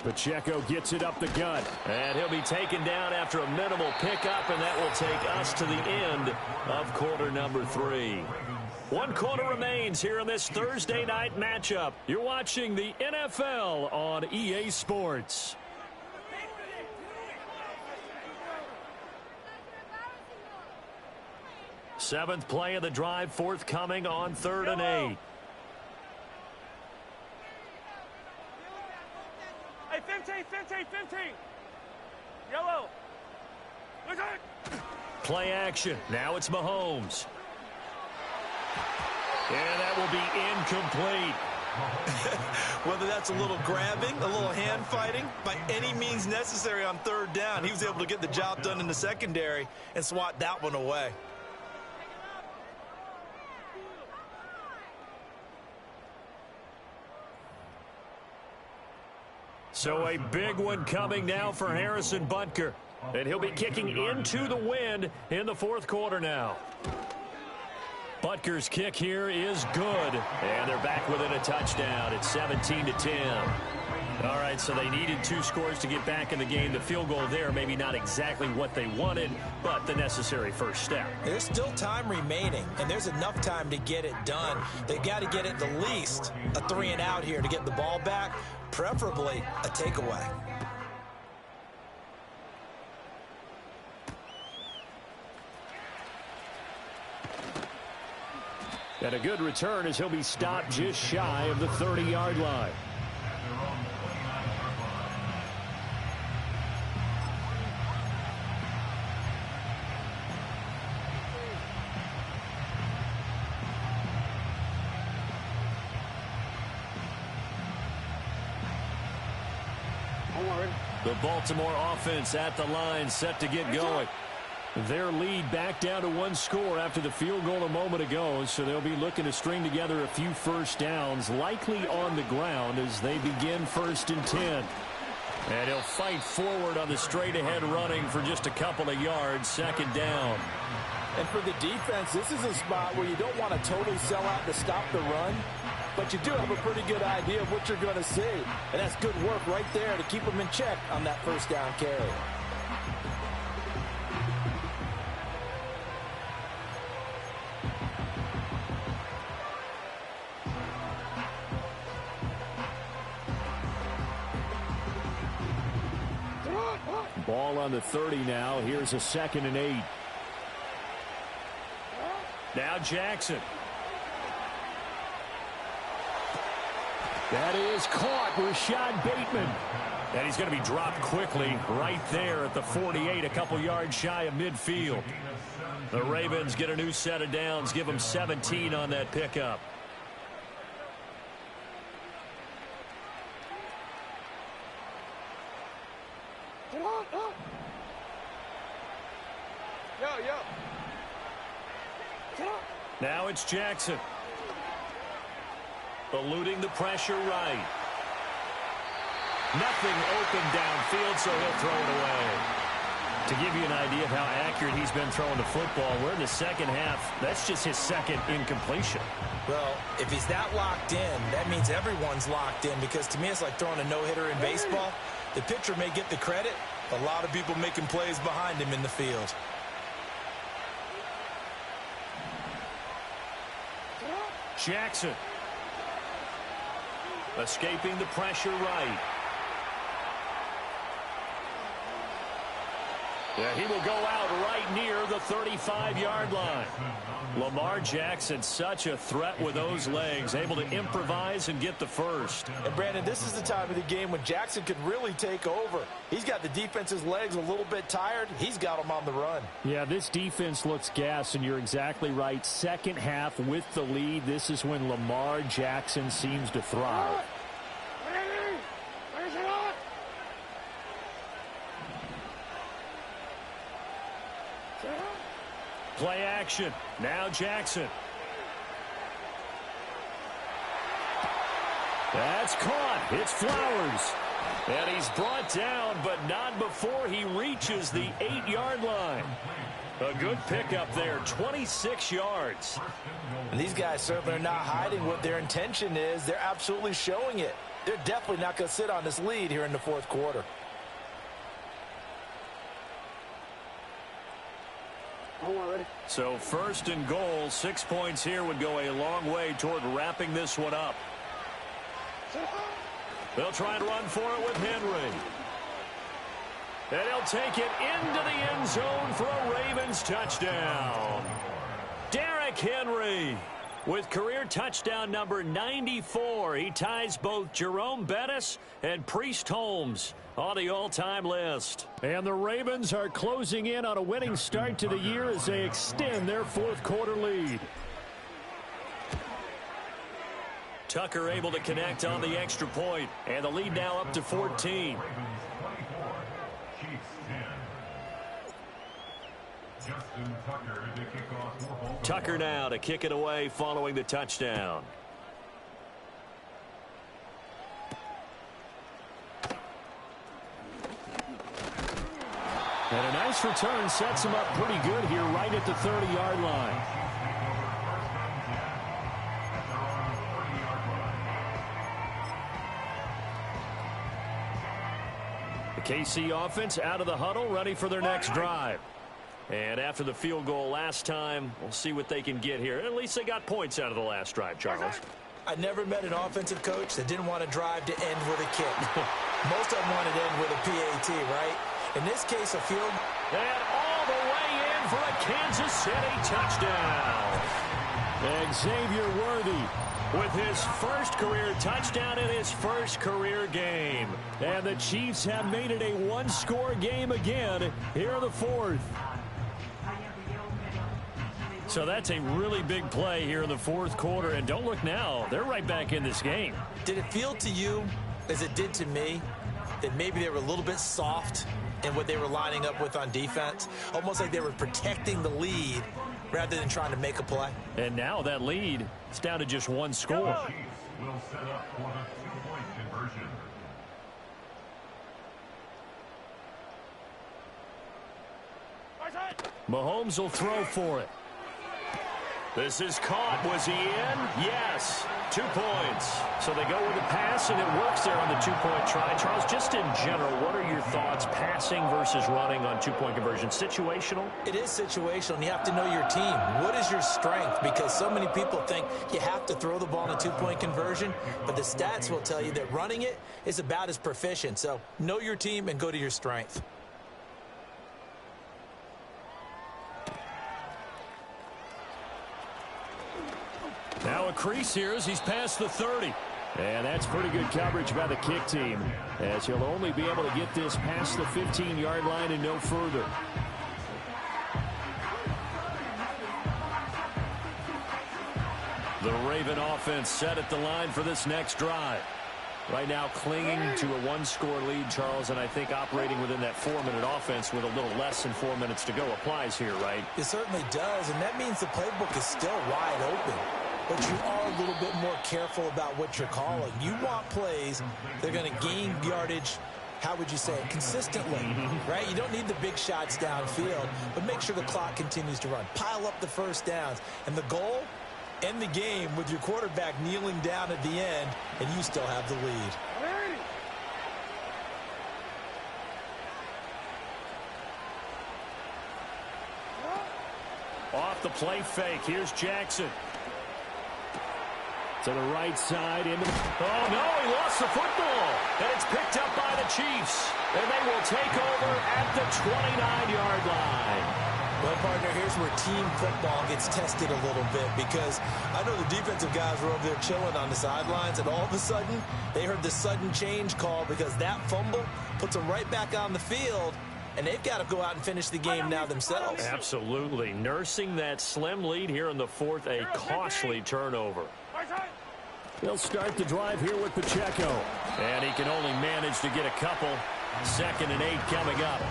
Pacheco gets it up the gut, and he'll be taken down after a minimal pickup, and that will take us to the end of quarter number 3. 1 quarter remains here in this Thursday night matchup. You're watching the NFL on EA Sports. Seventh play of the drive forthcoming on 3rd and 8. Hey, 15. Yellow. Play action. Now it's Mahomes. And that will be incomplete. Whether that's a little grabbing, a little hand fighting, by any means necessary on 3rd down, he was able to get the job done in the secondary and swat that one away. So a big one coming now for Harrison Butker. And he'll be kicking into the wind in the 4th quarter now. Butker's kick here is good. And they're back within a touchdown. It's 17-10. All right, so they needed 2 scores to get back in the game. The field goal there, maybe not exactly what they wanted, but the necessary first step. There's still time remaining, and there's enough time to get it done. They've got to get at the least a 3 and out here to get the ball back, preferably a takeaway. And a good return as he'll be stopped just shy of the 30-yard line. The Baltimore offense at the line, set to get going. Their lead back down to 1 score after the field goal a moment ago, so they'll be looking to string together a few first downs, likely on the ground as they begin 1st and 10. And he'll fight forward on the straight-ahead running for just a couple of yards, 2nd down. And for the defense, this is a spot where you don't want to totally sell out to stop the run, but you do have a pretty good idea of what you're going to see. And that's good work right there to keep them in check on that 1st down carry. Ball on the 30 now. Here's a 2nd and 8. Now Jackson. That is caught. Rashad Bateman. And he's going to be dropped quickly right there at the 48, a couple yards shy of midfield. The Ravens get a new set of downs, give them 17 on that pickup. Now it's Jackson. Eluding the pressure right. Nothing open downfield, so he'll throw it away. To give you an idea of how accurate he's been throwing the football, we're in the second half. That's just his second incompletion. Well, if he's that locked in, that means everyone's locked in, because to me it's like throwing a no-hitter in baseball. The pitcher may get the credit, a lot of people making plays behind him in the field. Jackson. Escaping the pressure right. Yeah, he will go out right near the 35-yard line. Lamar Jackson, such a threat with those legs, able to improvise and get the first. And, Brandon, this is the time of the game when Jackson could really take over. He's got the defense's legs a little bit tired. He's got them on the run. Yeah, this defense looks gassed, and you're exactly right. Second half with the lead, this is when Lamar Jackson seems to thrive. Play action. Now Jackson. That's caught. It's Flowers. And he's brought down, but not before he reaches the 8-yard line. A good pickup there, 26 yards. And these guys certainly are not hiding what their intention is. They're absolutely showing it. They're definitely not going to sit on this lead here in the fourth quarter. So first and goal, 6 points here would go a long way toward wrapping this one up. They'll try and run for it with Henry. And he'll take it into the end zone for a Ravens touchdown. Derrick Henry with career touchdown number 94. He ties both Jerome Bettis and Priest Holmes on the all-time list. And the Ravens are closing in on a winning start to the year as they extend their fourth quarter lead. Tucker able to connect on the extra point, and the lead now up to 14. Tucker now to kick it away following the touchdown. And a nice return sets him up pretty good here right at the 30-yard line. The KC offense out of the huddle, ready for their next drive. And after the field goal last time, we'll see what they can get here. At least they got points out of the last drive, Charles. I never met an offensive coach that didn't want to drive to end with a kick. Most of them wanted to end with a PAT, right? In this case, a field. And all the way in for a Kansas City touchdown. Xavier Worthy with his first career touchdown in his first career game. And the Chiefs have made it a one-score game again here in the fourth. So that's a really big play here in the fourth quarter. And don't look now, they're right back in this game. Did it feel to you, as it did to me, that maybe they were a little bit soft in what they were lining up with on defense? Almost like they were protecting the lead rather than trying to make a play. And now that lead is down to just one score. Chiefs will set up for the two-point conversion. Mahomes will throw for it. This is caught. Was he in? Yes. 2 points. So they go with the pass, and it works there on the two-point try. Charles, just in general, what are your thoughts passing versus running on two-point conversion? Situational? It is situational, and you have to know your team. What is your strength? Because so many people think you have to throw the ball in a two-point conversion, but the stats will tell you that running it is about as proficient. So know your team and go to your strength. Now a crease here as he's past the 30. And that's pretty good coverage by the kick team, as he'll only be able to get this past the 15-yard line and no further. The Raven offense set at the line for this next drive. Right now clinging to a one-score lead, Charles, and I think operating within that 4-minute offense with a little less than 4 minutes to go applies here, right? It certainly does, and that means the playbook is still wide open. But you are a little bit more careful about what you're calling. You want plays that are going to gain yardage how would you say it, consistently, right? You don't need the big shots downfield, but make sure the clock continues to run. Pile up the first downs. And the goal, end the game with your quarterback kneeling down at the end, and you still have the lead. Off the play fake. Here's Jackson. To the right side. Oh, no, he lost the football. And it's picked up by the Chiefs. And they will take over at the 29-yard line. Well, partner, here's where team football gets tested a little bit, because I know the defensive guys were over there chilling on the sidelines, and all of a sudden, they heard the sudden change call because that fumble puts them right back on the field, and they've got to go out and finish the game now themselves. Absolutely. Nursing that slim lead here in the fourth, a costly turnover. He'll start the drive here with Pacheco. And he can only manage to get a couple. 2nd and 8 coming up.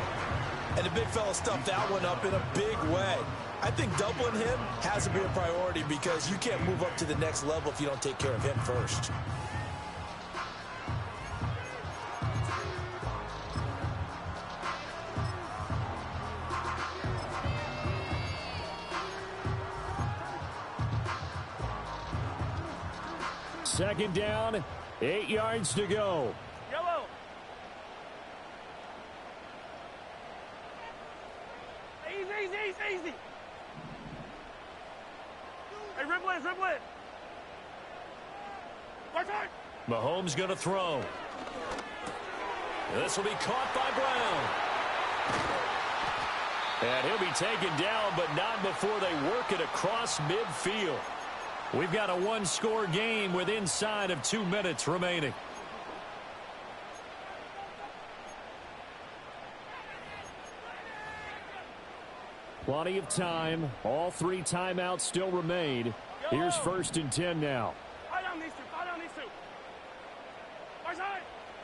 And the big fella stuffed that one up in a big way. I think doubling him has to be a priority, because you can't move up to the next level if you don't take care of him first. Second down, 8 yards to go. Yellow. Easy. Hey, dribble it. Mahomes going to throw. This will be caught by Brown. And he'll be taken down, but not before they work it across midfield. We've got a one-score game with inside of 2 minutes remaining. Plenty of time. All 3 timeouts still remain. Here's 1st and 10 now. Fire down these two.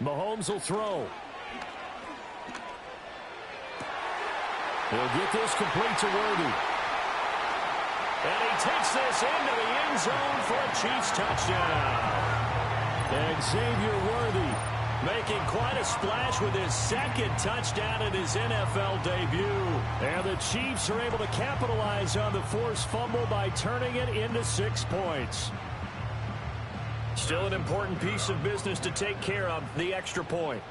Mahomes will throw. He'll get this complete to Worthy. And he takes this into the end zone for a Chiefs touchdown. And Xavier Worthy making quite a splash with his 2nd touchdown in his NFL debut. And the Chiefs are able to capitalize on the forced fumble by turning it into 6 points. Still an important piece of business to take care of, the extra point.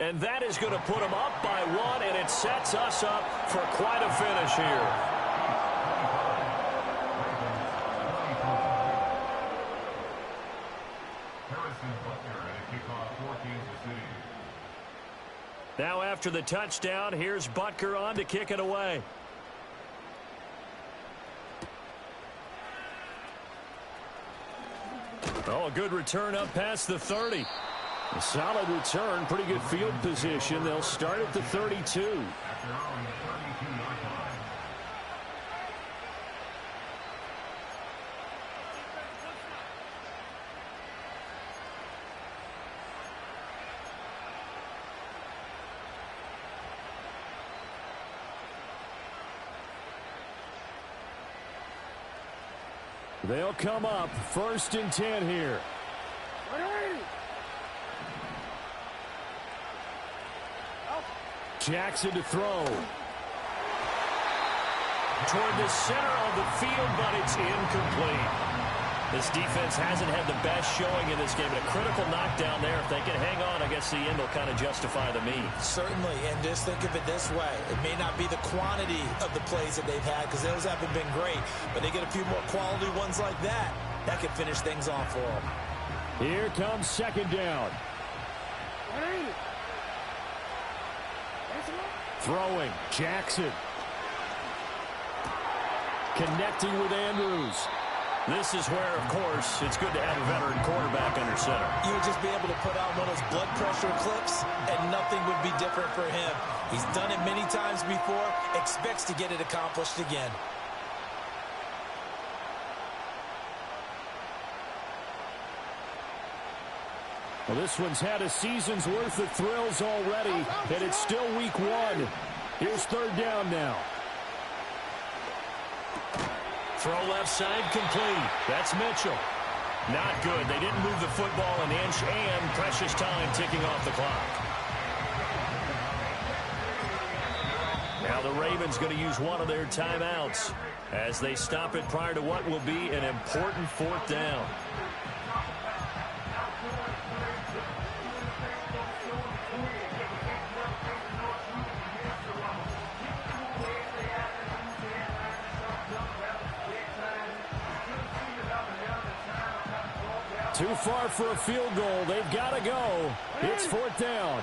And that is going to put them up by 1, and it sets us up for quite a finish here. Now after the touchdown, here's Butker on to kick it away. Oh, a good return up past the 30. A solid return, pretty good field position. They'll start at the 32. They'll come up 1st and 10 here. Jackson to throw. Toward the center of the field, but it's incomplete. This defense hasn't had the best showing in this game. A critical knockdown there. If they can hang on, I guess the end will kind of justify the means. Certainly, and just think of it this way. It may not be the quantity of the plays that they've had, because those haven't been great, but they get a few more quality ones like that. That could finish things off for them. Here comes 2nd down. Throwing, Jackson. Connecting with Andrews. This is where, of course, it's good to have a veteran quarterback under center. You would just be able to put on one of those blood pressure clips, and nothing would be different for him. He's done it many times before, expects to get it accomplished again. Well, this one's had a season's worth of thrills already, and it's still week 1. Here's 3rd down now. Throw left side complete. That's Mitchell. Not good. They didn't move the football an inch, and precious time ticking off the clock. Now the Ravens going to use one of their timeouts as they stop it prior to what will be an important 4th down. Too far for a field goal. They've got to go. It's 4th down.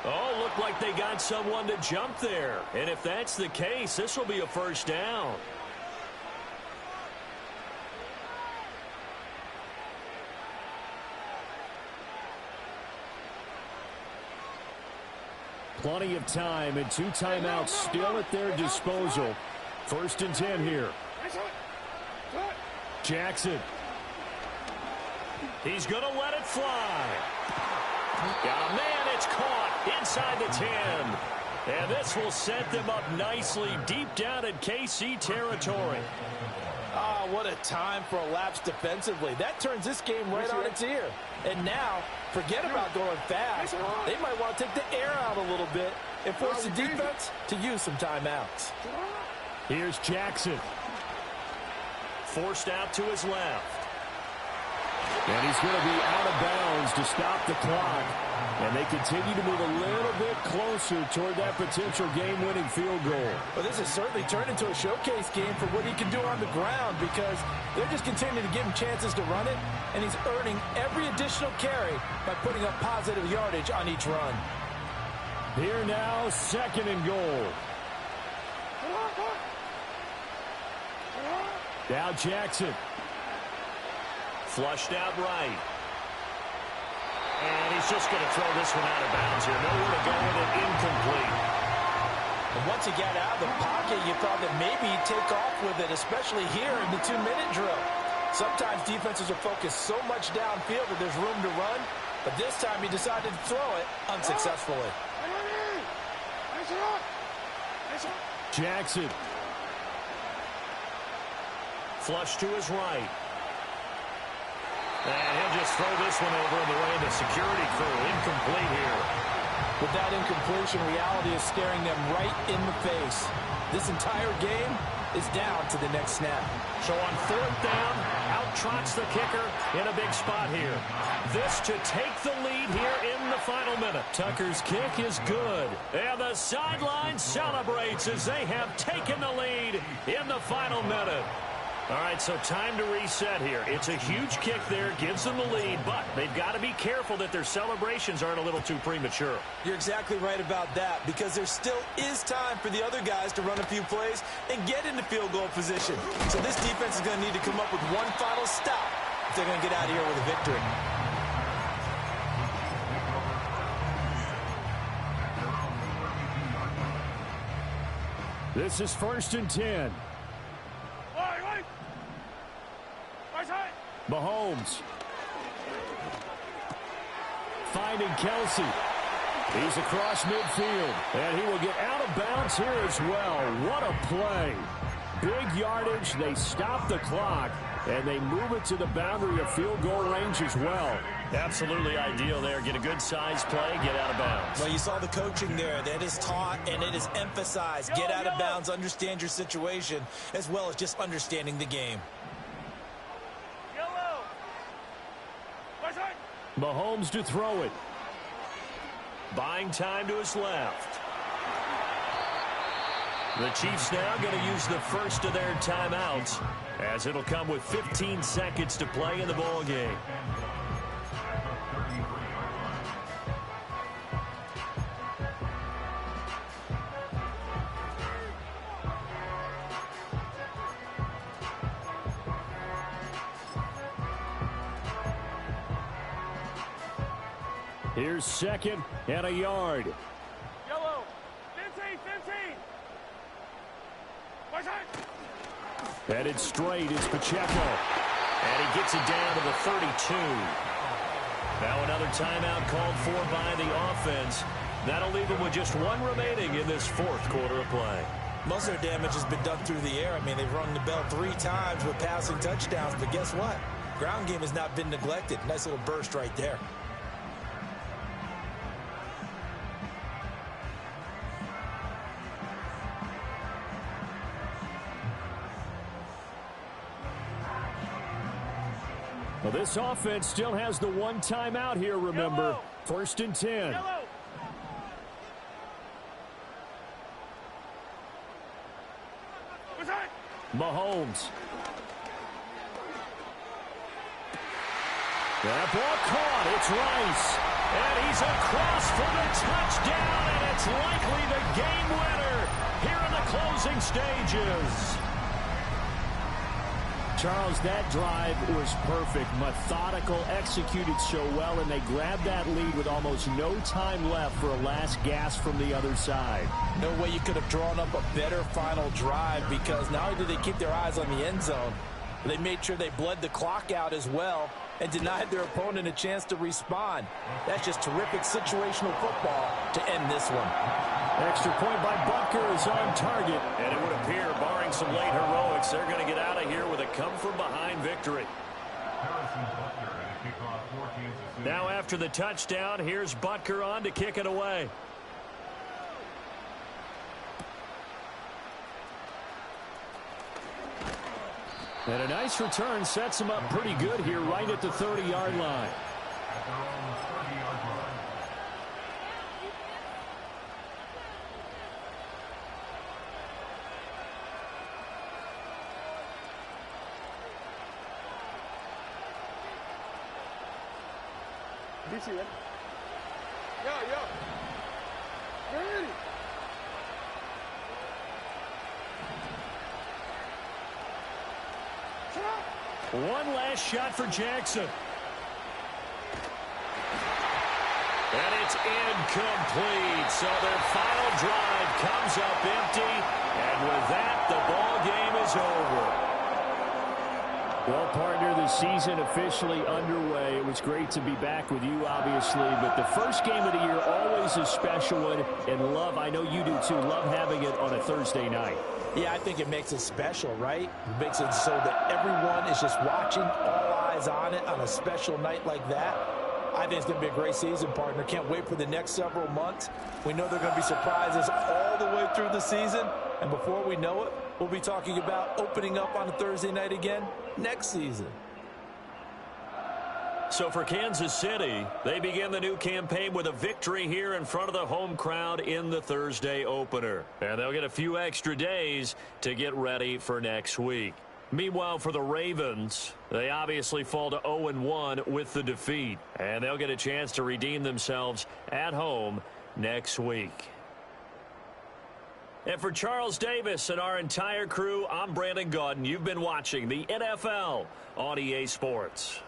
Oh, looked like they got someone to jump there. And if that's the case, this will be a 1st down. Plenty of time and 2 timeouts still at their disposal. 1st and 10 here. Jackson. He's going to let it fly. Got a man. It's caught inside the 10. And this will set them up nicely deep down in KC territory. Ah, what a time for a lapse defensively. That turns this game right on its ear. And now, forget about going fast. They might want to take the air out a little bit and force the defense to use some timeouts. Here's Jackson. Forced out to his left. And he's going to be out of bounds to stop the clock. And they continue to move a little bit closer toward that potential game-winning field goal. Well, this has certainly turned into a showcase game for what he can do on the ground because they're just continuing to give him chances to run it, and he's earning every additional carry by putting up positive yardage on each run. Here now, 2nd and goal. Now Jackson. Flushed out right. And he's just going to throw this one out of bounds here. Nowhere to go with it. Incomplete. And once he got out of the pocket, you thought that maybe he'd take off with it, especially here in the 2-minute drill. Sometimes defenses are focused so much downfield that there's room to run, but this time he decided to throw it unsuccessfully. Jackson. Flush to his right. And he'll just throw this one over in the way of the security crew. Incomplete here. With that incompletion, reality is staring them right in the face. This entire game is down to the next snap. So on 4th down, out trots the kicker in a big spot here. This to take the lead here in the final minute. Tucker's kick is good. And the sideline celebrates as they have taken the lead in the final minute. All right, so time to reset here. It's a huge kick there, gives them the lead, but they've got to be careful that their celebrations aren't a little too premature. You're exactly right about that because there still is time for the other guys to run a few plays and get into field goal position. So this defense is going to need to come up with one final stop if they're going to get out of here with a victory. This is 1st and 10. Mahomes. Finding Kelsey. He's across midfield. And he will get out of bounds here as well. What a play. Big yardage. They stop the clock. And they move it to the boundary of field goal range as well. Absolutely ideal there. Get a good size play, get out of bounds. Well, you saw the coaching there. That is taught and it is emphasized. Get out of bounds, understand your situation, as well as just understanding the game. Mahomes to throw it. Buying time to his left. The Chiefs now going to use the first of their timeouts as it'll come with 15 seconds to play in the ball game. Here's 2nd and a yard. Yellow. 15, 15. Headed straight is Pacheco. And he gets it down to the 32. Now another timeout called for by the offense. That'll leave them with just one remaining in this 4th quarter of play. Most of their damage has been done through the air. I mean, they've rung the bell 3 times with passing touchdowns, but guess what? Ground game has not been neglected. Nice little burst right there. Well, this offense still has the one timeout here, remember. First and 10. Mahomes. That ball caught. It's Rice. And he's across for the touchdown, and it's likely the game winner here in the closing stages. Charles, that drive was perfect, methodical, executed so well, and they grabbed that lead with almost no time left for a last gasp from the other side. No way you could have drawn up a better final drive, because not only did they keep their eyes on the end zone, they made sure they bled the clock out as well and denied their opponent a chance to respond. That's just terrific situational football to end this one. Extra point by Butker is on target. And it would appear, barring some late heroics, they're going to get out of here with a come-from-behind victory. Now after the touchdown, here's Butker on to kick it away. And a nice return sets him up pretty good here right at the 30-yard line. Ready. One last shot for Jackson. And it's incomplete. So their final drive comes up empty. And with that, the ball game is over. Well, partner, the season officially underway. It was great to be back with you, obviously. But the first game of the year, always a special one. And love, I know you do too, love having it on a Thursday night. Yeah, I think it makes it special, right? It makes it so that everyone is just watching, all eyes on it on a special night like that. I think it's going to be a great season, partner. Can't wait for the next several months. We know there are going to be surprises all the way through the season. And before we know it, we'll be talking about opening up on a Thursday night again next season. So for Kansas City, they begin the new campaign with a victory here in front of the home crowd in the Thursday opener. And they'll get a few extra days to get ready for next week. Meanwhile, for the Ravens, they obviously fall to 0-1 with the defeat. And they'll get a chance to redeem themselves at home next week. And for Charles Davis and our entire crew, I'm Brandon Gaudin. You've been watching the NFL on EA Sports.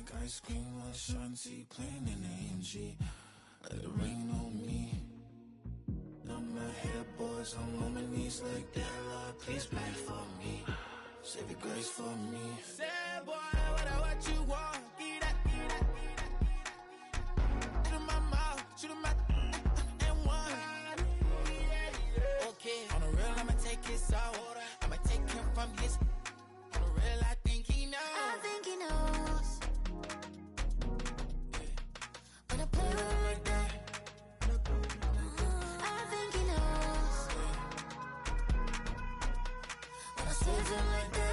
like ice cream with Shanti playing in AMG. Let it rain on me. On my head, boys, I'm on my knees like that. Lord, please pray for me. Save your grace for me. Say, boy, what you want? Get that. Shoot in my mouth, shoot in my and one. Okay, on the real, I'ma take his soul. I'ma take him from his. On the real, I think he knows. I think he knows. When I play with him like that. I think he knows. When I save him like that.